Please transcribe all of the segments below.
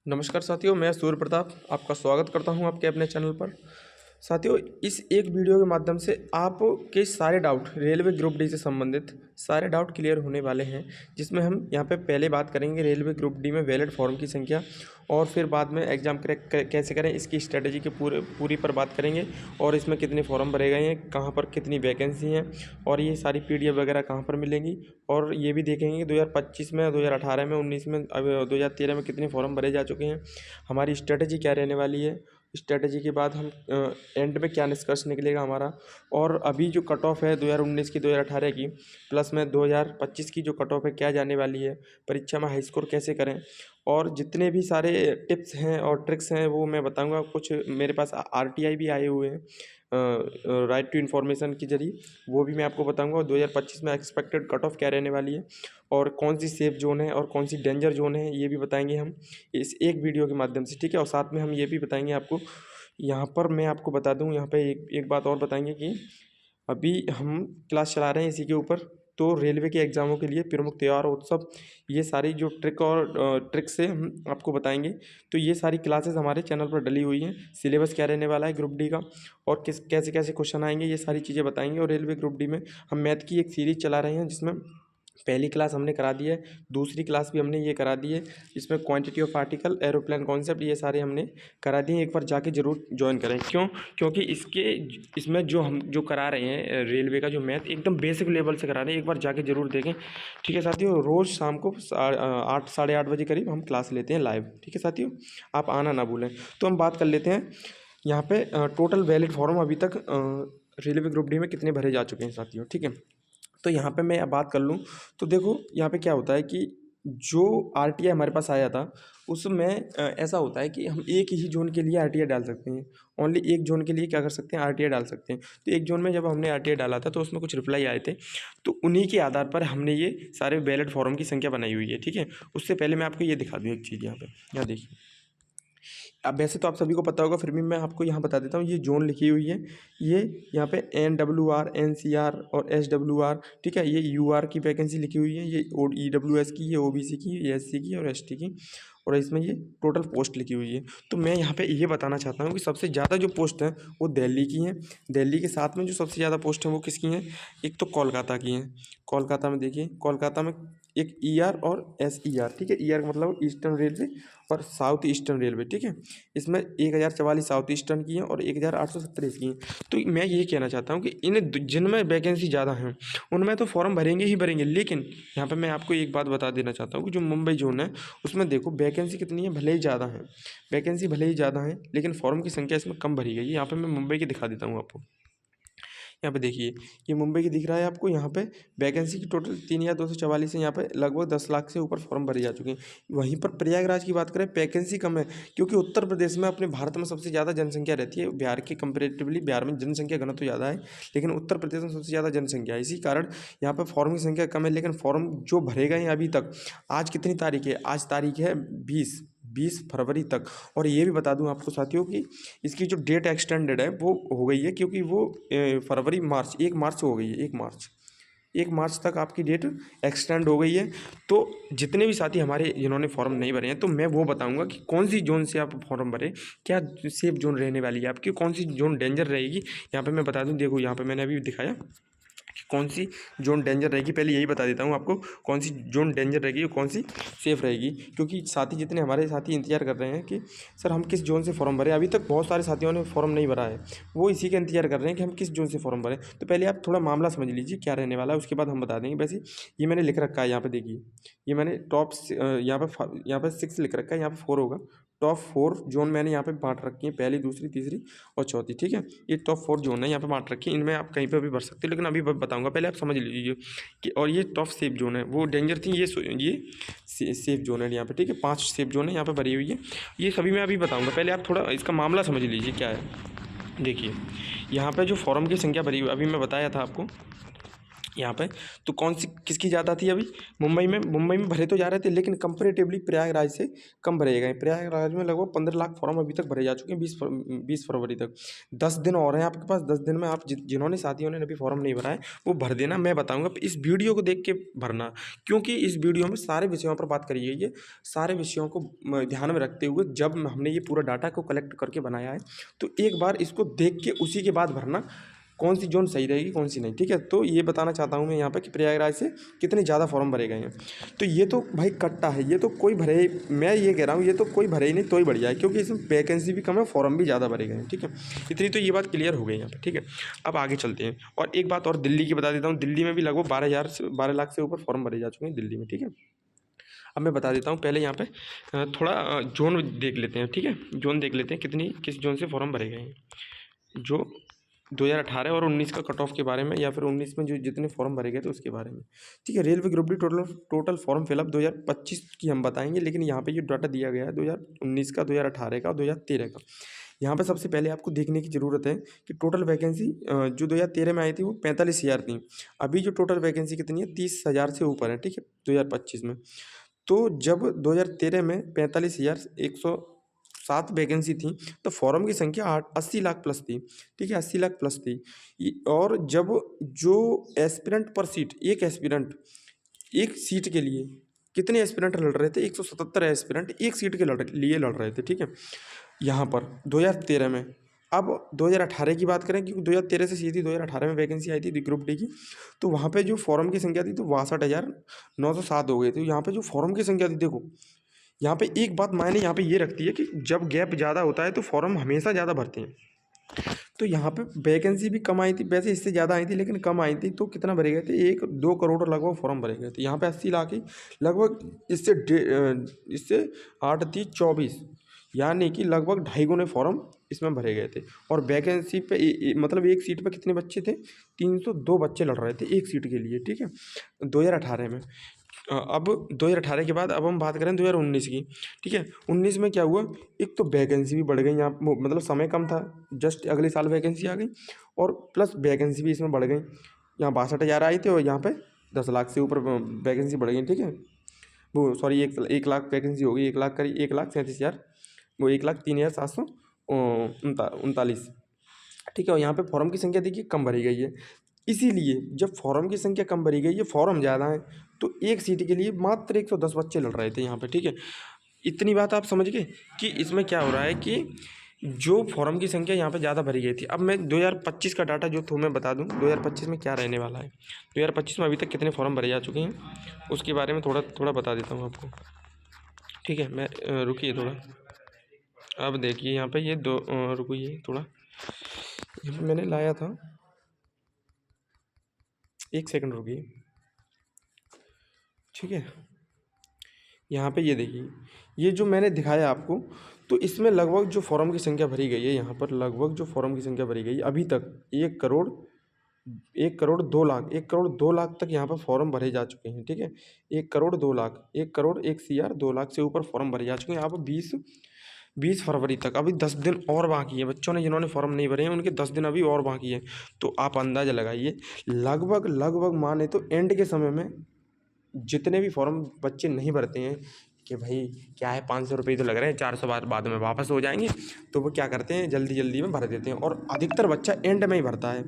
नमस्कार साथियों, मैं सूर्य प्रताप आपका स्वागत करता हूं आपके अपने चैनल पर। साथियों, इस एक वीडियो के माध्यम से आपके सारे डाउट रेलवे ग्रुप डी से संबंधित सारे डाउट क्लियर होने वाले हैं, जिसमें हम यहां पे पहले बात करेंगे रेलवे ग्रुप डी में वैलिड फॉर्म की संख्या, और फिर बाद में एग्ज़ाम क्रैक कैसे करें इसकी स्ट्रेटजी की पूरी पर बात करेंगे, और इसमें कितने फॉर्म भरे गए हैं, कहाँ पर कितनी वैकेंसी हैं, और ये सारी PDF वगैरह कहाँ पर मिलेंगी। और ये भी देखेंगे कि 2025 में, 2018 में, 19 में, अब 2013 में कितने फॉर्म भरे जा चुके हैं, हमारी स्ट्रेटजी क्या रहने वाली है, स्ट्रेटजी के बाद हम एंड में क्या निष्कर्ष निकलेगा हमारा, और अभी जो कट ऑफ है 2019 की, 2018 की, प्लस में 2025 की जो कट ऑफ है क्या जाने वाली है, परीक्षा में हाई स्कोर कैसे करें, और जितने भी सारे टिप्स हैं और ट्रिक्स हैं वो मैं बताऊंगा। कुछ मेरे पास RTI भी आए हुए हैं राइट टू इन्फॉर्मेशन के जरिए, वो भी मैं आपको बताऊंगा। और 2025 में एक्सपेक्टेड कट ऑफ क्या रहने वाली है, और कौन सी सेफ जोन है और कौन सी डेंजर जोन है, ये भी बताएंगे हम इस एक वीडियो के माध्यम से, ठीक है। और साथ में हम ये भी बताएंगे आपको, यहाँ पर मैं आपको बता दूँ, यहाँ पे एक बात और बताएंगे कि अभी हम क्लास चला रहे हैं इसी के ऊपर, तो रेलवे के एग्ज़ामों के लिए प्रमुख त्यौहार उत्सव, ये सारी जो ट्रिक्स है हम आपको बताएंगे। तो ये सारी क्लासेस हमारे चैनल पर डली हुई हैं। सिलेबस क्या रहने वाला है ग्रुप डी का, और कैसे कैसे क्वेश्चन आएंगे, ये सारी चीज़ें बताएंगे। और रेलवे ग्रुप डी में हम मैथ की एक सीरीज़ चला रहे हैं, जिसमें पहली क्लास हमने करा दी है, दूसरी क्लास भी हमने ये करा दी है, इसमें quantity of article, aeroplane concept, ये सारे हमने करा दिए। एक बार जाके ज़रूर ज्वाइन करें। क्यों? क्योंकि इसमें जो हम करा रहे हैं रेलवे का जो मैथ एकदम बेसिक लेवल से करा रहे हैं, एक बार जाके ज़रूर देखें, ठीक है साथियों। रोज़ शाम को 8 साढ़े 8 बजे करीब हम क्लास लेते हैं लाइव, ठीक है साथियों, आप आना ना भूलें। तो हम बात कर लेते हैं यहाँ पे टोटल वैलिड फॉर्म अभी तक रेलवे ग्रुप डी में कितने भरे जा चुके हैं साथियों, ठीक है। तो यहाँ पे मैं अब बात कर लूँ, तो देखो यहाँ पे क्या होता है कि जो RTI हमारे पास आया था उसमें ऐसा होता है कि हम एक ही जोन के लिए RTI डाल सकते हैं, ओनली एक जोन के लिए क्या कर सकते हैं, RTI डाल सकते हैं। तो एक जोन में जब हमने RTI डाला था तो उसमें कुछ रिप्लाई आए थे, तो उन्हीं के आधार पर हमने ये सारे वैलिड फॉर्म की संख्या बनाई हुई है, ठीक है। उससे पहले मैं आपको ये दिखा दूँ एक चीज़, यहाँ देखिए। अब वैसे तो आप सभी को पता होगा, फिर भी मैं आपको यहाँ बता देता हूँ, ये जोन लिखी हुई है, ये यहाँ पे NWR, NCR और SWR, ठीक है। ये UR की वैकेंसी लिखी हुई है, ये EWS की, ये OBC की, ये SC की और ST की, और इसमें ये टोटल पोस्ट लिखी हुई है। तो मैं यहाँ पे ये बताना चाहता हूँ कि सबसे ज़्यादा जो पोस्ट हैं वो दिल्ली की हैं। दिल्ली के साथ में जो सबसे ज़्यादा पोस्ट हैं वो किसकी हैं, एक तो कोलकाता की हैं। कोलकाता में देखिए, कोलकाता में एक ER और SER, ठीक है। ER का मतलब ईस्टर्न रेलवे और साउथ ईस्टर्न रेलवे, ठीक है। इसमें 1044 साउथ ईस्टर्न की हैं और 1870 इसकी हैं। तो मैं ये कहना चाहता हूँ कि जिनमें वैकेंसी ज़्यादा हैं उनमें तो फॉर्म भरेंगे ही भरेंगे, लेकिन यहाँ पे मैं आपको एक बात बता देना चाहता हूँ कि जो मुंबई जोन है उसमें देखो वैकेंसी कितनी है, भले ही ज़्यादा है, वैकेंसी भले ही ज़्यादा है, लेकिन फॉर्म की संख्या इसमें कम भरी गई है। यहाँ पर मैं मुंबई की दिखा देता हूँ आपको। यहाँ पे देखिए, ये मुंबई की दिख रहा है आपको। यहाँ पे वैकेंसी की टोटल 3244 है। यहाँ पे लगभग 10 लाख से ऊपर फॉर्म भरे जा चुके हैं। वहीं पर प्रयागराज की बात करें, वैकेंसी कम है, क्योंकि उत्तर प्रदेश में अपने भारत में सबसे ज़्यादा जनसंख्या रहती है। बिहार के कंपेरेटिवली बिहार में जनसंख्या घनत्व तो ज़्यादा है, लेकिन उत्तर प्रदेश में सबसे ज़्यादा जनसंख्या है, इसी कारण यहाँ पर फॉर्म की संख्या कम है। लेकिन फॉर्म जो भरे गए हैं अभी तक, आज कितनी तारीख है, आज तारीख है 20 फरवरी तक। और ये भी बता दूं आपको साथियों कि इसकी जो डेट एक्सटेंडेड है वो हो गई है, क्योंकि वो फरवरी मार्च 1 मार्च से हो गई है, 1 मार्च तक आपकी डेट एक्सटेंड हो गई है। तो जितने भी साथी हमारे जिन्होंने फॉर्म नहीं भरे हैं, तो मैं वो बताऊंगा कि कौन सी जोन से आप फॉर्म भरें, क्या सेफ जोन रहने वाली है आपकी, कौन सी जोन डेंजर रहेगी। यहाँ पे मैं बता दूं, देखो यहाँ पे मैंने अभी दिखाया कि कौन सी जोन डेंजर रहेगी। पहले यही बता देता हूँ आपको, कौन सी जोन डेंजर रहेगी और कौन सी सेफ़ रहेगी, क्योंकि साथी जितने हमारे साथी इंतजार कर रहे हैं कि सर हम किस जोन से फॉर्म भरें, अभी तक बहुत सारे साथियों ने फॉर्म नहीं भरा है, वो इसी का इंतजार कर रहे हैं कि हम किस जोन से फॉर्म भरें। तो पहले आप थोड़ा मामला समझ लीजिए क्या रहने वाला है, उसके बाद हम बता देंगे। वैसे ये मैंने लिख रखा है, यहाँ पर देखिए, ये मैंने यहाँ पर 6 लिख रखा है, यहाँ पर 4 होगा। टॉप 4 जोन मैंने यहाँ पे बांट रखी है, पहली, दूसरी, तीसरी और चौथी, ठीक है। ये टॉप 4 जोन है, यहाँ पे बांट रखी है, इनमें आप कहीं पे भी भर सकते हो, लेकिन अभी बताऊंगा, पहले आप समझ लीजिए कि। और ये टॉप सेफ जोन है, वो डेंजर थी, ये सेफ जोन है यहाँ पे, ठीक है। 5 सेफ जोन है यहाँ पे भरी हुई है, ये सभी मैं अभी बताऊँगा। पहले आप थोड़ा इसका मामला समझ लीजिए क्या है। देखिए यहाँ पर जो फॉर्म की संख्या भरी हुई, अभी मैं बताया था आपको, यहाँ पे तो कौन सी किसकी ज़्यादा थी अभी? मुंबई में भरे तो जा रहे थे, लेकिन कंपेरेटिवली प्रयागराज से कम भरे गए। प्रयागराज में लगभग 15 लाख फॉर्म अभी तक भरे जा चुके हैं 20 फरवरी तक। 10 दिन और हैं आपके पास। 10 दिन में आप जिन्होंने साथियों ने अभी फॉर्म नहीं भरा है वो भर देना। मैं बताऊँगा इस वीडियो को देख के भरना, क्योंकि इस वीडियो में सारे विषयों पर बात करी गई है। सारे विषयों को ध्यान में रखते हुए जब हमने ये पूरा डाटा को कलेक्ट करके बनाया है, तो एक बार इसको देख के उसी के बाद भरना कौन सी जोन सही रहेगी कौन सी नहीं। ठीक है, तो ये बताना चाहता हूँ मैं यहाँ पे कि प्रयागराज से कितने ज़्यादा फॉर्म भरे गए हैं। तो ये तो भाई कट्टा है, ये तो कोई भरे, मैं ये कह रहा हूँ ये तो कोई भरे ही नहीं तो ही बढ़िया है, क्योंकि इसमें वैकेंसी भी कम है, फॉर्म भी ज़्यादा भरे गए हैं। ठीक है, इतनी तो ये बात क्लियर हो गई यहाँ पर। ठीक है, अब आगे चलते हैं। और एक बात और दिल्ली की बता देता हूँ। दिल्ली में भी लगभग 12 लाख से ऊपर फॉर्म भरे जा चुके हैं दिल्ली में। ठीक है, अब मैं बता देता हूँ। पहले यहाँ पे थोड़ा जोन देख लेते हैं। ठीक है, जोन देख लेते हैं किस जोन से फॉर्म भरे गए हैं, जो 2018 और 19 का कट ऑफ के बारे में, या फिर 19 में जो जितने फॉर्म भरे गए थे उसके बारे में। ठीक है, railway group D total form fill up 2025 की हम बताएंगे, लेकिन यहाँ पे जो डाटा दिया गया है 2019 का, 2018 का और 2013 का। यहाँ पे सबसे पहले आपको देखने की ज़रूरत है कि टोटल वैकेंसी जो 2013 में आई थी वो 45,000 थी। अभी जो टोटल वैकेंसी कितनी है? 30,000 से ऊपर है। ठीक है, 2025 में। तो जब 2013 में 45,107 वैकेंसी थी, तो फॉर्म की संख्या 80 लाख प्लस थी। ठीक है, 80 लाख प्लस थी। और जब जो एस्पिरेंट पर सीट, एक सीट के लिए कितने एस्पिरेंट लड़ रहे थे? 177 एस्पिरेंट एक सीट के लिए लड़ रहे थे। ठीक है, यहाँ पर 2013 में। अब 2018 की बात करें, क्योंकि 2013 से सीधी 2018 में वैकेंसी आई थी ग्रुप डी की, तो वहाँ पे जो फॉर्म की संख्या थी तो 62,907 हो गई थी। यहाँ पे जो फॉर्म की संख्या थी, देखो यहाँ पे एक बात मायने यहाँ पे ये रखती है कि जब गैप ज़्यादा होता है तो फॉर्म हमेशा ज़्यादा भरते हैं। तो यहाँ पे वैकेंसी भी कम आई थी, वैसे इससे ज़्यादा आई थी लेकिन कम आई थी। तो कितना भरे गए थे? 1-2 करोड़ लगभग फॉर्म भरे गए थे। यहाँ पे 80 लाख ही लगभग, इससे 8 3 24, यानी कि लगभग 2.5 गुने फॉर्म इसमें भरे गए थे। और वैकेंसी पे मतलब एक सीट पे कितने बच्चे थे? 302 बच्चे लड़ रहे थे एक सीट के लिए। ठीक है, 2018 में। अब 2018 के बाद अब हम बात करें 2019 की। ठीक है, 19 में क्या हुआ? एक तो वैकेंसी भी बढ़ गई, यहाँ मतलब समय कम था, जस्ट अगले साल वैकेंसी आ गई, और प्लस वैकेंसी भी इसमें बढ़ गई। यहाँ 62,000 आई थी और यहाँ पे 10 लाख से ऊपर वैकेंसी बढ़ गई। ठीक है, वो सॉरी 1 लाख वैकेंसी हो गई, 1 लाख करीब 1,37,000, वो 1,03,739। ठीक है, और यहाँ पे फॉर्म की संख्या देखिए कम भरी गई है। इसीलिए जब फॉर्म की संख्या कम भरी गई है, फॉर्म ज़्यादा है, तो एक सीट के लिए मात्र 110 बच्चे लड़ रहे थे यहाँ पे। ठीक है, इतनी बात आप समझ गए कि इसमें क्या हो रहा है कि जो फॉर्म की संख्या यहाँ पे ज़्यादा भरी गई थी। अब मैं 2025 का डाटा जो मैं बता दूँ 2025 में क्या रहने वाला है। 2025 में अभी तक कितने फॉर्म भरे जा चुके हैं उसके बारे में थोड़ा बता देता हूँ आपको। ठीक है, मैं रुकिए थोड़ा। अब देखिए यहाँ पे ये रुकिए थोड़ा, यहाँ पे मैंने लाया था, 1 सेकंड रुकिए। ठीक है, यहाँ पे ये देखिए, ये जो मैंने दिखाया आपको, तो इसमें लगभग जो फॉर्म की संख्या भरी गई है, यहाँ पर लगभग जो फॉर्म की संख्या भरी गई है अभी तक 1 करोड़ 2 लाख तक यहाँ पर फॉर्म भरे जा चुके हैं। ठीक है, 1 करोड़ 2 लाख, 1 करोड़ 1 CR 2 लाख से ऊपर फॉर्म भरे जा चुके हैं। यहाँ पर 20 फरवरी तक अभी 10 दिन और बाकी है। बच्चों ने जिन्होंने फॉर्म नहीं भरे हैं उनके 10 दिन अभी और बाकी है। तो आप अंदाज़ा लगाइए, लगभग माने तो एंड के समय में जितने भी फॉर्म बच्चे नहीं भरते हैं कि भाई क्या है 500 रुपये तो लग रहे हैं, 400 बाद में वापस हो जाएंगे, तो वो क्या करते हैं जल्दी में भर देते हैं। और अधिकतर बच्चा एंड में ही भरता है,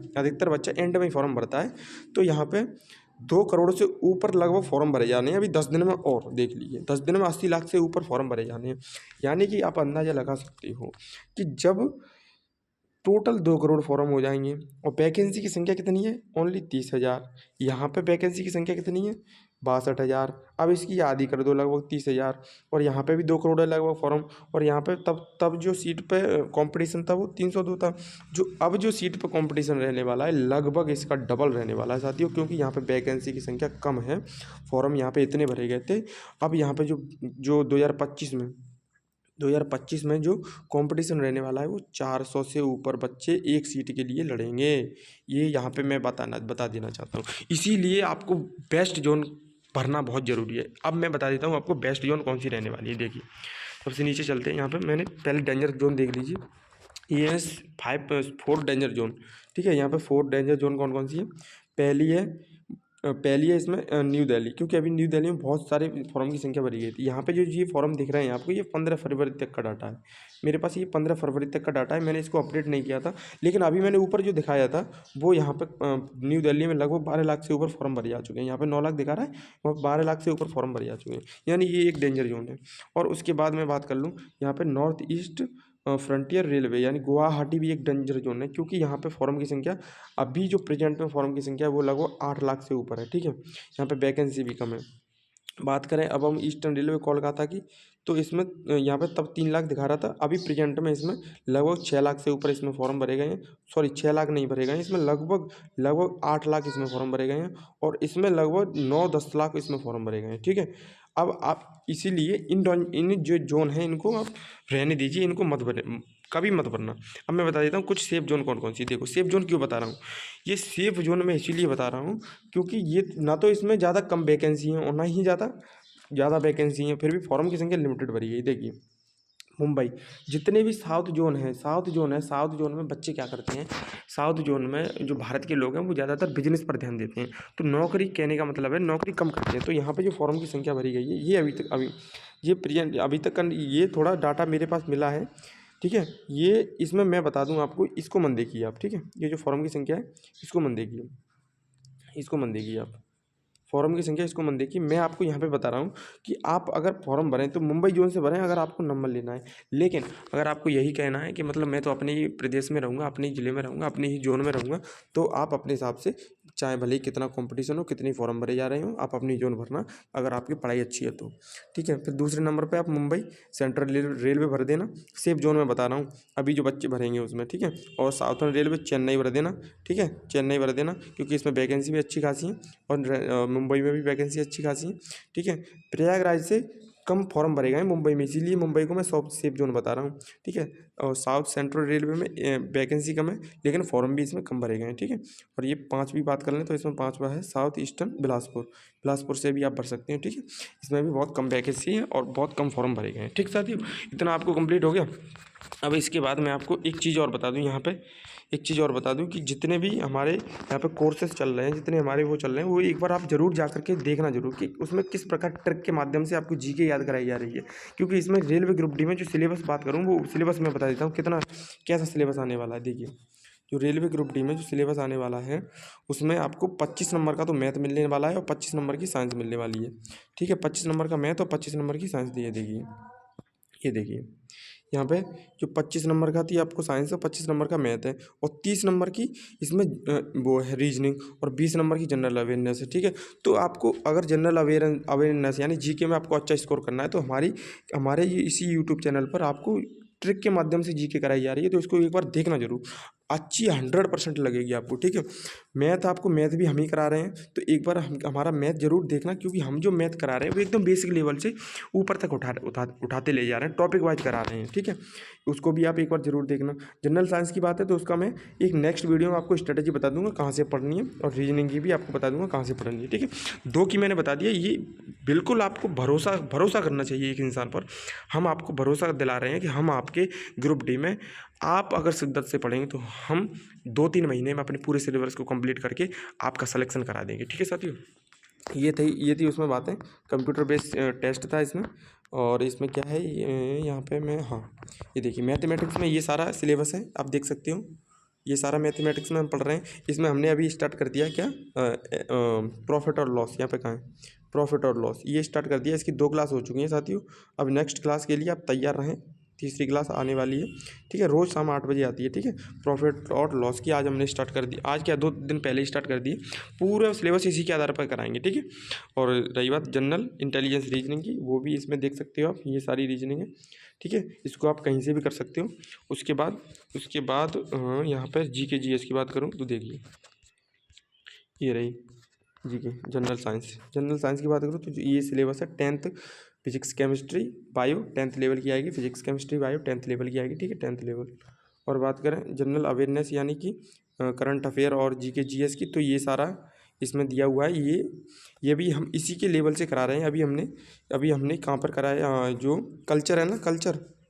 एंड में ही फॉर्म भरता है। तो यहाँ पे 2 करोड़ से ऊपर लगभग फॉर्म भरे जाने हैं अभी 10 दिन में। और देख लीजिए 10 दिन में 80 लाख से ऊपर फॉर्म भरे जाने हैं। यानी कि आप अंदाज़ा लगा सकते हो कि जब टोटल 2 करोड़ फॉर्म हो जाएंगे और वैकेंसी की संख्या कितनी है? ओनली 30,000। यहाँ पे वैकेंसी की संख्या कितनी है? 62,000। अब इसकी आधी कर दो, लगभग 30,000। और यहाँ पे भी 2 करोड़ है लगभग फॉर्म। और यहाँ पे तब जो सीट पे कंपटीशन था वो 302 था। अब जो सीट पे कंपटीशन रहने वाला है लगभग इसका डबल रहने वाला है साथियों, क्योंकि यहाँ पे वैकेंसी की संख्या कम है, फॉर्म यहाँ पे इतने भरे गए थे। अब यहाँ पे जो 2025 में जो कंपटीशन रहने वाला है वो 400 से ऊपर बच्चे एक सीट के लिए लड़ेंगे। ये यहाँ पे मैं बता देना चाहता हूँ। इसीलिए आपको बेस्ट जोन भरना बहुत ज़रूरी है। अब मैं बता देता हूँ आपको बेस्ट जोन कौन सी रहने वाली है। देखिए सबसे नीचे चलते हैं। यहाँ पे मैंने पहले डेंजर जोन देख लीजिए, ये है 4 डेंजर जोन। ठीक है, यहाँ पे 4 डेंजर जोन कौन कौन सी है? पहली है पहली है इसमें न्यू दिल्ली, क्योंकि अभी न्यू दिल्ली में बहुत सारे फॉर्म की संख्या बढ़ी गई थी। यहाँ पे जो ये फॉर्म दिख रहे हैं आपको, ये 15 फरवरी तक का डाटा है। मेरे पास ये 15 फरवरी तक का डाटा है, मैंने इसको अपडेट नहीं किया था, लेकिन अभी मैंने ऊपर जो दिखाया था वो यहाँ पे न्यू दिल्ली में लगभग 12 लाख से ऊपर फॉर्म भरे जा चुके हैं। यहाँ पे 9 लाख दिखा रहा है, वहाँ 12 लाख से ऊपर फॉर्म भरे जा चुके हैं, यानी ये एक डेंजर जोन है। और उसके बाद मैं बात कर लूँ, यहाँ पे नॉर्थ ईस्ट फ्रंटियर रेलवे यानी गुवाहाटी भी एक डेंजर जोन है, क्योंकि यहाँ पे फॉर्म की संख्या अभी जो प्रेजेंट में फॉर्म की संख्या है वो लगभग 8 लाख से ऊपर है। ठीक है, यहाँ पे वैकेंसी भी कम है। बात करें अब हम ईस्टर्न रेलवे कोलकाता की, तो इसमें यहाँ पे तब 3 लाख दिखा रहा था, अभी प्रेजेंट में इसमें लगभग 6 लाख से ऊपर इसमें फॉर्म भरे गए हैं। सॉरी, 6 लाख नहीं भरे गए हैं, इसमें लगभग 8 लाख इसमें फॉर्म भरे गए हैं, और इसमें लगभग 9-10 लाख इसमें फॉर्म भरे गए हैं। ठीक है, अब आप इसीलिए इन जो जोन है इनको आप रहने दीजिए, इनको मत भरे, कभी मत भरना। अब मैं बता देता हूँ कुछ सेफ जोन कौन कौन सी। देखो, सेफ जोन क्यों बता रहा हूँ, ये सेफ जोन मैं इसीलिए बता रहा हूँ क्योंकि ये ना तो इसमें ज़्यादा कम वैकेंसी है और ना ही ज़्यादा वैकेंसी है, फिर भी फॉर्म की संख्या लिमिटेड भरी गई। देखिए, मुंबई, जितने भी साउथ जोन है, साउथ जोन में बच्चे क्या करते हैं, साउथ जोन में जो भारत के लोग हैं वो ज़्यादातर बिजनेस पर ध्यान देते हैं, तो नौकरी, कहने का मतलब है नौकरी कम करते हैं। तो यहाँ पे जो फॉर्म की संख्या भरी गई है, ये अभी तक का ये थोड़ा डाटा मेरे पास मिला है। ठीक है, ये इसमें मैं बता दूं आपको, इसको मन देखिए आप। ठीक है, ये जो फॉर्म की संख्या है इसको मन देखिए आप, फॉर्म की संख्या इसको मन देखिए। मैं आपको यहाँ पे बता रहा हूँ कि आप अगर फॉर्म भरें तो मुंबई जोन से भरें, अगर आपको नंबर लेना है। लेकिन अगर आपको यही कहना है कि मतलब मैं तो अपने ही प्रदेश में रहूँगा, अपने ही ज़िले में रहूँगा, अपने ही जोन में रहूँगा, तो आप अपने हिसाब से, चाहे भले ही कितना कंपटीशन हो, कितनी फॉर्म भरे जा रहे हो, आप अपनी जोन भरना, अगर आपकी पढ़ाई अच्छी है तो। ठीक है, फिर दूसरे नंबर पर आप मुंबई सेंट्रल रेलवे भर देना, सेफ जोन में बता रहा हूँ अभी जो बच्चे भरेंगे उसमें। ठीक है, और साउथर्न रेलवे चेन्नई भर देना। ठीक है, चेन्नई भर देना, क्योंकि इसमें वैकेंसी भी अच्छी खासी है, और मुंबई में भी वैकेंसी अच्छी खासी है। ठीक है, प्रयागराज से कम फॉर्म भरे गए हैं मुंबई में, इसीलिए मुंबई को मैं सेफ जोन बता रहा हूँ। ठीक है, और साउथ सेंट्रल रेलवे में वैकेंसी कम है, लेकिन फॉर्म भी इसमें कम भरे गए हैं। ठीक है, और ये 5वीं बात कर लें तो इसमें 5वां है साउथ ईस्टर्न बिलासपुर से भी आप भर सकते हैं। ठीक है, इसमें भी बहुत कम वैकेंसी है और बहुत कम फॉर्म भरे गए हैं। ठीक साथियों, इतना आपको कंप्लीट हो गया। अब इसके बाद मैं आपको एक चीज़ और बता दूं, यहाँ पे एक चीज़ और बता दूं कि जितने भी हमारे यहाँ पे कोर्सेज चल रहे हैं, जितने हमारे वो चल रहे हैं, वो एक बार आप ज़रूर जा करके देखना ज़रूर कि उसमें किस प्रकार ट्रिक के माध्यम से आपको जीके याद कराई जा रही है। क्योंकि इसमें रेलवे ग्रुप डी में जो सिलेबस बात करूँ, वो सिलेबस मैं बता देता हूँ कैसा सिलेबस आने वाला है। देखिए, जो रेलवे ग्रुप डी में जो सिलेबस आने वाला है, उसमें आपको 25 नंबर का तो मैथ मिलने वाला है और 25 नंबर की साइंस मिलने वाली है। ठीक है, 25 नंबर का मैथ और 25 नंबर की साइंस दी है। देखिए, ये देखिए, यहाँ पे जो 25 नंबर का थी आपको साइंस और 25 नंबर का मैथ है, और 30 नंबर की इसमें वो है रीजनिंग, और 20 नंबर की जनरल अवेयरनेस है। ठीक है, तो आपको अगर जनरल अवेयरनेस यानी जीके में आपको अच्छा स्कोर करना है, तो हमारे इसी यूट्यूब चैनल पर आपको ट्रिक के माध्यम से जीके कराई जा रही है, तो इसको एक बार देखना जरूर, अच्छी 100% लगेगी आपको। ठीक है, मैथ भी हम ही करा रहे हैं, तो एक बार हमारा मैथ जरूर देखना, क्योंकि हम जो मैथ करा रहे हैं वो एकदम बेसिक लेवल से ऊपर तक उठाते ले जा रहे हैं, टॉपिक वाइज करा रहे हैं। ठीक है, उसको भी आप एक बार जरूर देखना। जनरल साइंस की बात है तो उसका मैं एक नेक्स्ट वीडियो में आपको स्ट्रेटेजी बता दूंगा कहाँ से पढ़नी है, और रीजनिंग की भी आपको बता दूंगा कहाँ से पढ़नी है। ठीक है, 2 की मैंने बता दिया। ये बिल्कुल आपको भरोसा करना चाहिए एक इंसान पर। हम आपको भरोसा दिला रहे हैं कि हम आपके ग्रुप डी में, आप अगर शिद्दत से पढ़ेंगे तो हम 2-3 महीने में अपने पूरे सिलेबस को कंप्लीट करके आपका सिलेक्शन करा देंगे। ठीक है साथियों, ये थी उसमें बातें। कंप्यूटर बेस्ड टेस्ट था इसमें, और इसमें क्या है, यहाँ पे मैं, हाँ, ये देखिए मैथमेटिक्स में ये सारा सिलेबस है, आप देख सकते हो, ये सारा मैथमेटिक्स में हम पढ़ रहे हैं। इसमें हमने अभी स्टार्ट कर दिया क्या, प्रॉफिट और लॉस, यहाँ पे कहाँ है, प्रॉफिट और लॉस, ये स्टार्ट कर दिया। इसकी 2 क्लास हो चुकी हैं साथियों। अब नेक्स्ट क्लास के लिए आप तैयार रहें, तीसरी क्लास आने वाली है। ठीक है, रोज़ शाम 8 बजे आती है। ठीक है, प्रॉफिट और लॉस की आज हमने स्टार्ट कर दी, आज क्या 2 दिन पहले ही स्टार्ट कर दी। पूरा सिलेबस इसी के आधार पर कराएंगे। ठीक है, और रही बात जनरल इंटेलिजेंस रीजनिंग की, वो भी इसमें देख सकते हो आप, ये सारी रीजनिंग है। ठीक है, इसको आप कहीं से भी कर सकते हो। उसके बाद यहाँ पर जीके जीएस की बात करूँ तो देखिए, ये रही जीके जनरल साइंस की बात करूँ तो ये सिलेबस है 10th physics chemistry bio 10th level की आएगी, physics chemistry bio 10th level की आएगी। ठीक है, 10th लेवल। और बात करें जनरल अवेयरनेस यानी कि करंट अफेयर और जीके जीएस की, तो ये सारा इसमें दिया हुआ है। ये भी हम इसी के लेवल से करा रहे हैं। अभी हमने कहाँ पर कराया, जो कल्चर है ना,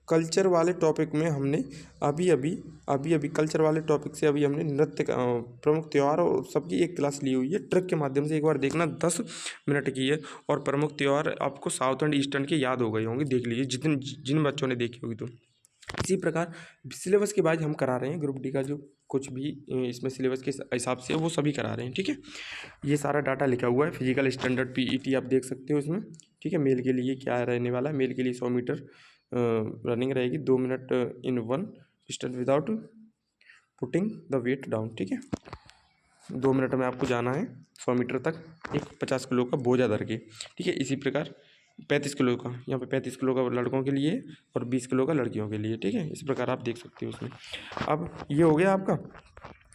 कल्चर वाले टॉपिक में हमने अभी अभी कल्चर वाले टॉपिक से अभी हमने नृत्य का प्रमुख त्यौहार और सबकी एक क्लास ली हुई है। ट्रिक के माध्यम से एक बार देखना, 10 मिनट की है और प्रमुख त्यौहार आपको साउथ एंड ईस्टर्न के याद हो गए होंगे, देख लीजिए जिन बच्चों ने देखी होगी। तो इसी प्रकार सिलेबस के बाद हम करा रहे हैं ग्रुप डी का जो कुछ भी इसमें सिलेबस के हिसाब से वो सभी करा रहे हैं, ठीक है। ये सारा डाटा लिखा हुआ है। फिजिकल स्टैंडर्ड पीईटी आप देख सकते हो इसमें, ठीक है। मेल के लिए क्या रहने वाला है, मेल के लिए 100 मीटर रनिंग रहेगी, 2 minute in 1 distance without putting the weight down, ठीक है। 2 मिनट में आपको जाना है 100 मीटर तक, एक 50 किलो का बोझा धर के, ठीक है। इसी प्रकार 35 किलो का, यहाँ पे 35 किलो का लड़कों के लिए और 20 किलो का लड़कियों के लिए, ठीक है। इस प्रकार आप देख सकते हो उसमें। अब ये हो गया आपका।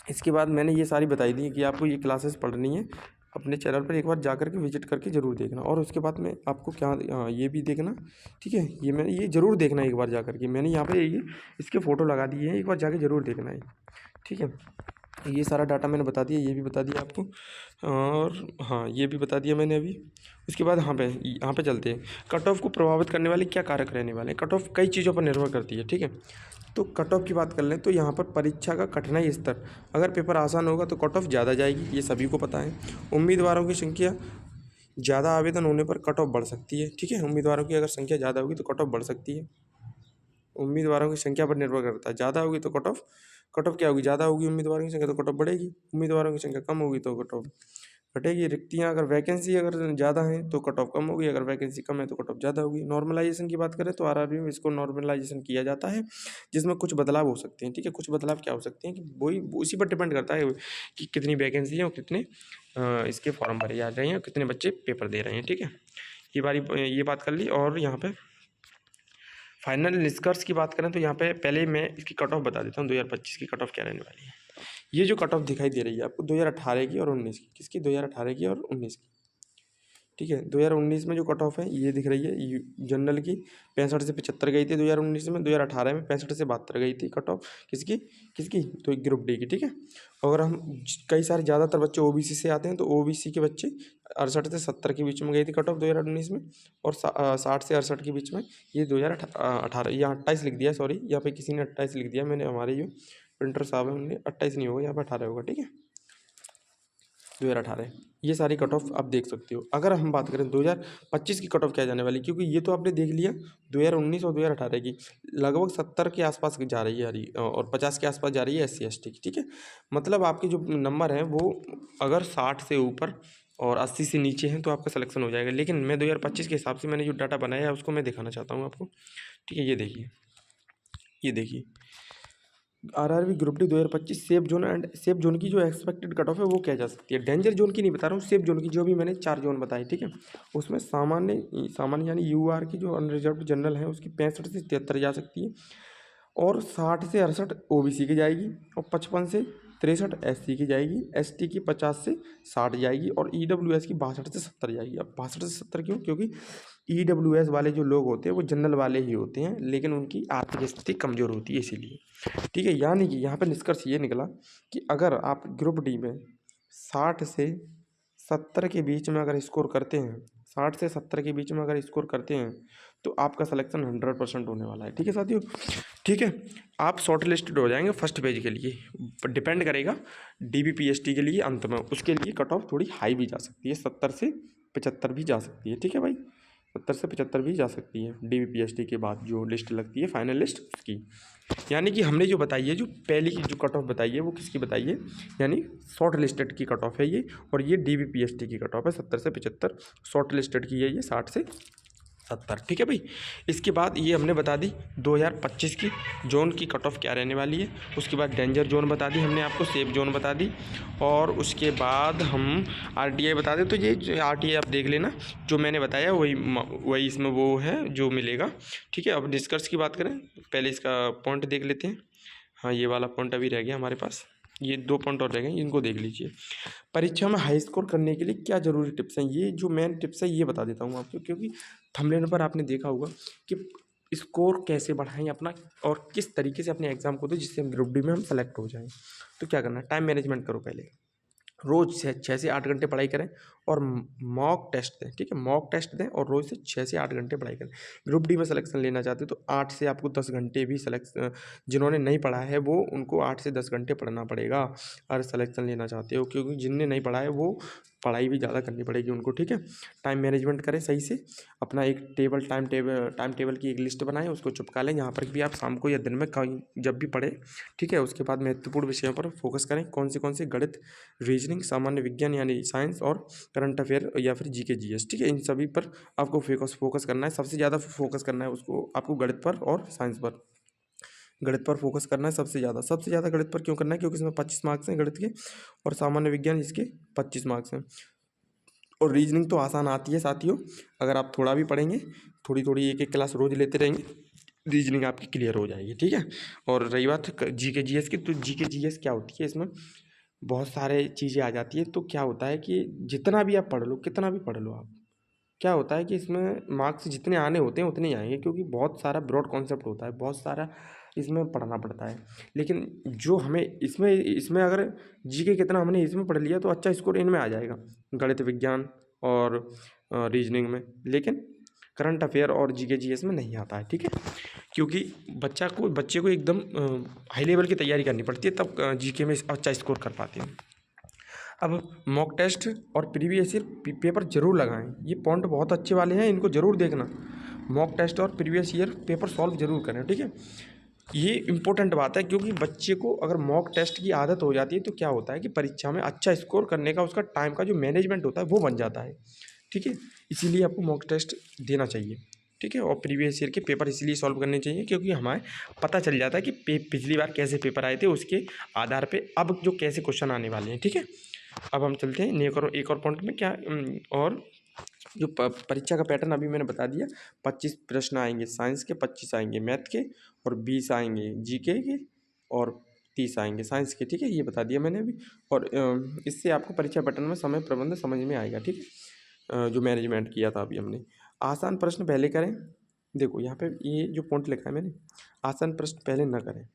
इसके बाद मैंने ये सारी बताई दी कि आपको ये क्लासेस पढ़नी है। अपने चैनल पर एक बार जा करके विजिट करके ज़रूर देखना। और उसके बाद में आपको क्या, हाँ ये भी देखना, ठीक है। ये ज़रूर देखना एक बार जा करके। मैंने यहाँ पे ये इसके फ़ोटो लगा दिए हैं, एक बार जाके ज़रूर देखना है, ठीक है। ये सारा डाटा मैंने बता दिया, ये भी बता दिया आपको, और हाँ ये भी बता दिया मैंने अभी। उसके बाद यहाँ पे चलते हैं। कट ऑफ को प्रभावित करने वाले क्या कारक रहने वाले हैं। कट ऑफ कई चीज़ों पर निर्भर करती है, ठीक है। तो कट ऑफ की बात कर लें तो यहाँ पर परीक्षा का कठिनाई स्तर, अगर पेपर आसान होगा तो कट ऑफ ज़्यादा जाएगी, ये सभी को पता है। उम्मीदवारों की संख्या ज़्यादा आवेदन होने पर कट ऑफ बढ़ सकती है, ठीक है। उम्मीदवारों की अगर संख्या ज़्यादा होगी तो कट ऑफ बढ़ सकती है। उम्मीदवारों की संख्या पर निर्भर करता है। ज़्यादा होगी तो कट ऑफ क्या होगी, ज़्यादा होगी उम्मीदवारों की संख्या तो कट ऑफ बढ़ेगी, उम्मीदवारों की संख्या कम होगी तो कट ऑफ घटेगी। रिक्तियाँ अगर वैकेंसी अगर ज़्यादा हैं तो कट ऑफ कम होगी, अगर वैकेंसी कम है तो कट ऑफ ज़्यादा होगी। नॉर्मलाइजेशन की बात करें तो आरआरबी में इसको नॉर्मलाइजेशन किया जाता है, जिसमें कुछ बदलाव हो सकते हैं, ठीक है। कुछ बदलाव क्या हो सकते हैं कि वही उसी पर डिपेंड करता है कि कितनी वैकेंसी है और कितने इसके फॉर्म भरे जा रहे हैं और कितने बच्चे पेपर दे रहे हैं, ठीक है। ये बात कर ली। और यहाँ पे फाइनल निष्कर्ष की बात करें तो यहाँ पे पहले मैं इसकी कट ऑफ बता देता हूँ। 2025 की कट ऑफ क्या रहने वाली है। ये जो कट ऑफ दिखाई दे रही है आपको 2018 की और 19 की, किसकी, 2018 की और 19 की, ठीक है। 2019 में जो कट ऑफ है ये दिख रही है जनरल की 65 से 75 गई थी 2019 में। 2018 में 65 से 72 गई थी कट ऑफ, किसकी तो ग्रुप डी की, ठीक है। अगर हम कई सारे ज़्यादातर बच्चे ओबीसी से आते हैं तो ओबीसी के बच्चे 68 से 70 के बीच में गई थी कट ऑफ 2019 में, और 60 से 68 के बीच में ये 2018, यहाँ 28 लिख दिया, सॉरी यहाँ पे किसी ने 28 लिख दिया, मैंने, हमारे जो प्रिंटर साहब है उन्होंने 28 नहीं होगा, यहाँ पर 18 होगा, ठीक है। 2018 ये सारी कट ऑफ आप देख सकते हो। अगर हम बात करें 2025 की कट ऑफ क्या जाने वाली, क्योंकि ये तो आपने देख लिया 2019 और 2018 की, लगभग 70 के आसपास जा रही है और 50 के आसपास जा रही है SC ST की, ठीक है। मतलब आपके जो नंबर हैं वो अगर 60 से ऊपर और 80 से नीचे हैं तो आपका सिलेक्शन हो जाएगा। लेकिन मैं 2025 के हिसाब से मैंने जो डाटा बनाया है उसको मैं दिखाना चाहता हूँ आपको, ठीक है। ये देखिए RRB group D 2025 safe zone and safe zone की जो एक्सपेक्टेड कट ऑफ है वो क्या जा सकती है। डेंजर जोन की नहीं बता रहा हूँ, सेफ जोन की, जो भी मैंने 4 जोन बताए, ठीक है। उसमें सामान्य यानी यूआर की जो अनरिजर्व्ड जनरल है उसकी 65 से 73 जा सकती है, और 60 से 68 ओबीसी की जाएगी, और 55 से 63 SC की जाएगी, ST की 50 से 60 जाएगी, और EWS की 62 से 70 जाएगी। अब 62 से 70 क्यों, क्योंकि EWS वाले जो लोग होते हैं वो जनरल वाले ही होते हैं, लेकिन उनकी आर्थिक स्थिति कमज़ोर होती है इसीलिए, ठीक है। यानी कि यहाँ पे निष्कर्ष ये निकला कि अगर आप ग्रुप डी में 60 से 70 के बीच में अगर स्कोर करते हैं, 60 से 70 के बीच में अगर स्कोर करते हैं तो आपका सिलेक्शन 100% होने वाला है, ठीक है साथियों, ठीक है। आप शॉर्ट लिस्टेड हो जाएंगे फर्स्ट पेज के लिए, डिपेंड करेगा DBPST के लिए अंत में, उसके लिए कट ऑफ थोड़ी हाई भी जा सकती है, 70 से 75 भी जा सकती है, ठीक है भाई, 70 से 75 भी जा सकती है DBPST के बाद जो लिस्ट लगती है फाइनल लिस्ट उसकी। यानी कि हमने जो बताई है, जो पहली की जो कट ऑफ बताई है वो किसकी बताई है, यानी शॉर्ट लिस्टेड की कट ऑफ है ये, और ये DBPST की कट ऑफ है 70 से 75, शॉर्ट लिस्टेड की है ये 60 से 70, ठीक है भाई। इसके बाद ये हमने बता दी 2025 की जोन की कट ऑफ क्या रहने वाली है। उसके बाद डेंजर जोन बता दी हमने आपको, सेफ जोन बता दी, और उसके बाद हम RTI बता दें। तो ये RTI आप देख लेना, जो मैंने बताया वही इसमें वो है जो मिलेगा, ठीक है। अब निष्कर्ष की बात करें, पहले इसका पॉइंट देख लेते हैं। हाँ ये वाला पॉइंट अभी रह गया हमारे पास, ये 2 पॉइंट और रह गए, इनको देख लीजिए। परीक्षा में हाई स्कोर करने के लिए क्या ज़रूरी टिप्स हैं, ये जो मेन टिप्स है ये बता देता हूँ आपको, क्योंकि थंबनेल पर आपने देखा होगा कि स्कोर कैसे बढ़ाएं अपना और किस तरीके से अपने एग्ज़ाम को दो जिससे हम ग्रुप डी में हम सेलेक्ट हो जाएं। तो क्या करना है, टाइम मैनेजमेंट करो पहले। रोज़ 6 से 8 घंटे पढ़ाई करें और मॉक टेस्ट दें, ठीक है, मॉक टेस्ट दें और रोज़ से 6 से 8 घंटे पढ़ाई करें। ग्रुप डी में सिलेक्शन लेना चाहते हो तो 8 से आपको 10 घंटे भी जिन्होंने नहीं पढ़ा है वो उनको 8 से 10 घंटे पढ़ना पड़ेगा अगर सिलेक्शन लेना चाहते हो, क्योंकि जिनने नहीं पढ़ा है वो पढ़ाई भी ज़्यादा करनी पड़ेगी उनको, ठीक है। टाइम मैनेजमेंट करें सही से, अपना एक टाइम टेबल की एक लिस्ट बनाएं, उसको चिपका लें जहाँ पर भी आप शाम को या दिन में कहीं जब भी पढ़ें, ठीक है। उसके बाद महत्वपूर्ण विषयों पर फोकस करें, कौन से गणित, रीजनिंग, सामान्य विज्ञान यानी साइंस और करंट अफेयर या फिर जीके जीएस, ठीक है। इन सभी पर आपको फोकस करना है, सबसे ज़्यादा फोकस करना है उसको आपको गणित पर और साइंस पर। गणित पर फोकस करना है सबसे ज़्यादा गणित पर क्यों करना है, क्योंकि इसमें 25 मार्क्स हैं गणित के और सामान्य विज्ञान इसके 25 मार्क्स हैं। और रीजनिंग तो आसान आती है साथियों, अगर आप थोड़ा भी पढ़ेंगे, थोड़ी एक क्लास रोज़ लेते रहेंगे, रीजनिंग आपकी क्लियर हो जाएगी, ठीक है। और रही बात जीके जीएस की, तो जीके जीएस क्या होती है, इसमें बहुत सारे चीज़ें आ जाती है। तो क्या होता है कि जितना भी आप पढ़ लो, कितना भी पढ़ लो आप, क्या होता है कि इसमें मार्क्स जितने आने होते हैं उतने ही आएंगे, क्योंकि बहुत सारा ब्रॉड कॉन्सेप्ट होता है, बहुत सारा इसमें पढ़ना पड़ता है। लेकिन जो हमें इसमें अगर जीके कितना हमने इसमें पढ़ लिया तो अच्छा स्कोर इनमें आ जाएगा, गणित, विज्ञान और रीजनिंग में। लेकिन करंट अफेयर और जीके जीएस में नहीं आता है, ठीक है, क्योंकि बच्चे को एकदम हाई लेवल की तैयारी करनी पड़ती है, तब जीके में अच्छा स्कोर कर पाते हैं। अब मॉक टेस्ट और प्रीवियस ईयर पेपर जरूर लगाएं, ये पॉइंट बहुत अच्छे वाले हैं, इनको ज़रूर देखना। मॉक टेस्ट और प्रीवियस ईयर पेपर सॉल्व जरूर करें, ठीक है। ये इंपॉर्टेंट बात है, क्योंकि बच्चे को अगर मॉक टेस्ट की आदत हो जाती है तो क्या होता है कि परीक्षा में अच्छा स्कोर करने का उसका टाइम का जो मैनेजमेंट होता है वो बन जाता है, ठीक है। इसीलिए आपको मॉक टेस्ट देना चाहिए, ठीक है। और प्रीवियस ईयर के पेपर इसलिए सॉल्व करने चाहिए क्योंकि हमें पता चल जाता है कि पिछली बार कैसे पेपर आए थे, उसके आधार पे अब जो कैसे क्वेश्चन आने वाले हैं, ठीक है। अब हम चलते हैं एक और पॉइंट में, क्या और जो परीक्षा का पैटर्न अभी मैंने बता दिया। 25 प्रश्न आएंगे साइंस के, 25 आएंगे मैथ के और 20 आएंगे जीके के और 30 आएंगे साइंस के, ठीक है, ये बता दिया मैंने अभी। और इससे आपको परीक्षा पैटर्न में समय प्रबंधन समझ में आएगा, ठीक है, जो मैनेजमेंट किया था अभी हमने। आसान प्रश्न पहले करें, देखो यहाँ पे ये जो पॉइंट लिखा है मैंने, आसान प्रश्न पहले न करें,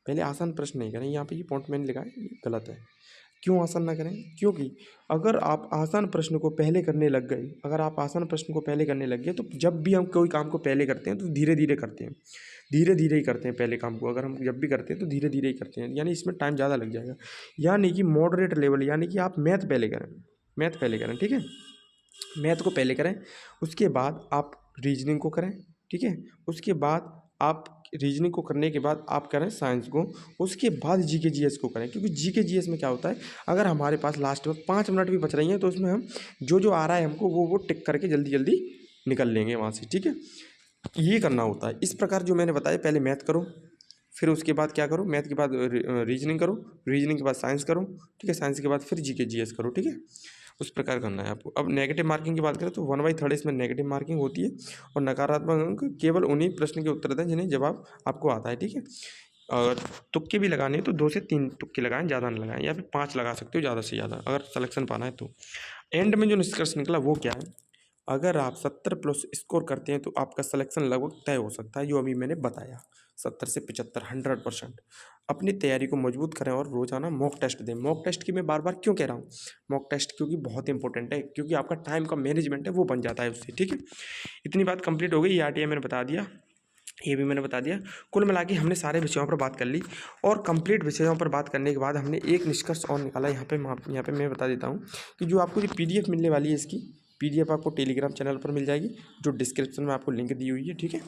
पहले आसान प्रश्न नहीं करें, यहाँ पे ये पॉइंट मैंने लिखा है, ये गलत है। क्यों आसान ना करें, क्योंकि अगर आप आसान प्रश्न को पहले करने लग गए, तो जब भी हम कोई काम को पहले करते हैं तो धीरे धीरे ही करते हैं पहले काम को। अगर हम जब भी करते हैं तो धीरे धीरे ही करते हैं, यानी इसमें टाइम ज़्यादा लग जाएगा। यानी कि मॉडरेट लेवल, यानी कि आप मैथ पहले करें, ठीक है, मैथ को पहले करें, उसके बाद आप रीजनिंग को करें, ठीक है, उसके बाद आप रीजनिंग को करने के बाद आप करें साइंस को, उसके बाद जीके जीएस को करें। क्योंकि जीके जीएस में क्या होता है, अगर हमारे पास लास्ट में 5 मिनट भी बच रही हैं तो उसमें हम जो आ रहा है हमको वो टिक करके जल्दी निकल लेंगे वहाँ से, ठीक है। ये करना होता है। इस प्रकार जो मैंने बताया, पहले मैथ करो, फिर उसके बाद क्या करो, मैथ के बाद रीजनिंग करो, रीजनिंग के बाद साइंस करो, ठीक है, साइंस के बाद फिर जीके जीएस करो, ठीक है, उस प्रकार करना है आपको। अब नेगेटिव मार्किंग की बात करें तो 1/3 इसमें नेगेटिव मार्किंग होती है और नकारात्मक अंक केवल उन्हीं प्रश्न के उत्तर दें जिन्हें जवाब आपको आता है, ठीक है। और तुक्के भी लगाने हैं तो 2 से 3 तुक्के लगाएं, ज़्यादा ना लगाएं, या फिर 5 लगा सकते हो ज़्यादा से ज़्यादा अगर सिलेक्शन पाना है तो। एंड में जो निष्कर्ष निकला वो क्या है, अगर आप 70+ स्कोर करते हैं तो आपका सिलेक्शन लगभग तय हो सकता है, जो अभी मैंने बताया, 70 से 75, 100%। अपनी तैयारी को मजबूत करें और रोजाना मॉक टेस्ट दें। मॉक टेस्ट की मैं बार बार क्यों कह रहा हूँ, मॉक टेस्ट क्योंकि बहुत इंपॉर्टेंट है, क्योंकि आपका टाइम का मैनेजमेंट है वो बन जाता है उससे, ठीक है। इतनी बात कंप्लीट हो गई, ये आरटीआई मैंने बता दिया, ये भी मैंने बता दिया। कुल मिला के हमने सारे विषयों पर बात कर ली और कंप्लीट विषयों पर बात करने के बाद हमने एक निष्कर्ष और निकाला। यहाँ पे मैं बता देता हूँ कि जो आपको जो PDF मिलने वाली है, इसकी PDF आपको टेलीग्राम चैनल पर मिल जाएगी, जो डिस्क्रिप्शन में आपको लिंक दी हुई है, ठीक है,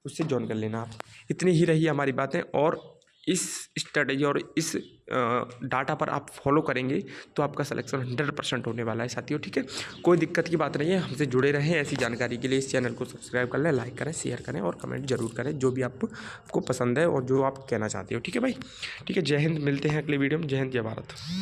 उससे ज्वाइन कर लेना आप। इतनी ही रही हमारी बातें, और इस स्ट्रेटजी और इस डाटा पर आप फॉलो करेंगे तो आपका सिलेक्शन 100% होने वाला है साथियों, ठीक है। कोई दिक्कत की बात नहीं है, हमसे जुड़े रहें। ऐसी जानकारी के लिए इस चैनल को सब्सक्राइब कर लें, लाइक करें, शेयर करें और कमेंट जरूर करें, जो भी आपको पसंद है और जो आप कहना चाहते हो, ठीक है भाई, ठीक है। जय हिंद, मिलते हैं अगले वीडियो में। जय हिंद, जय भारत।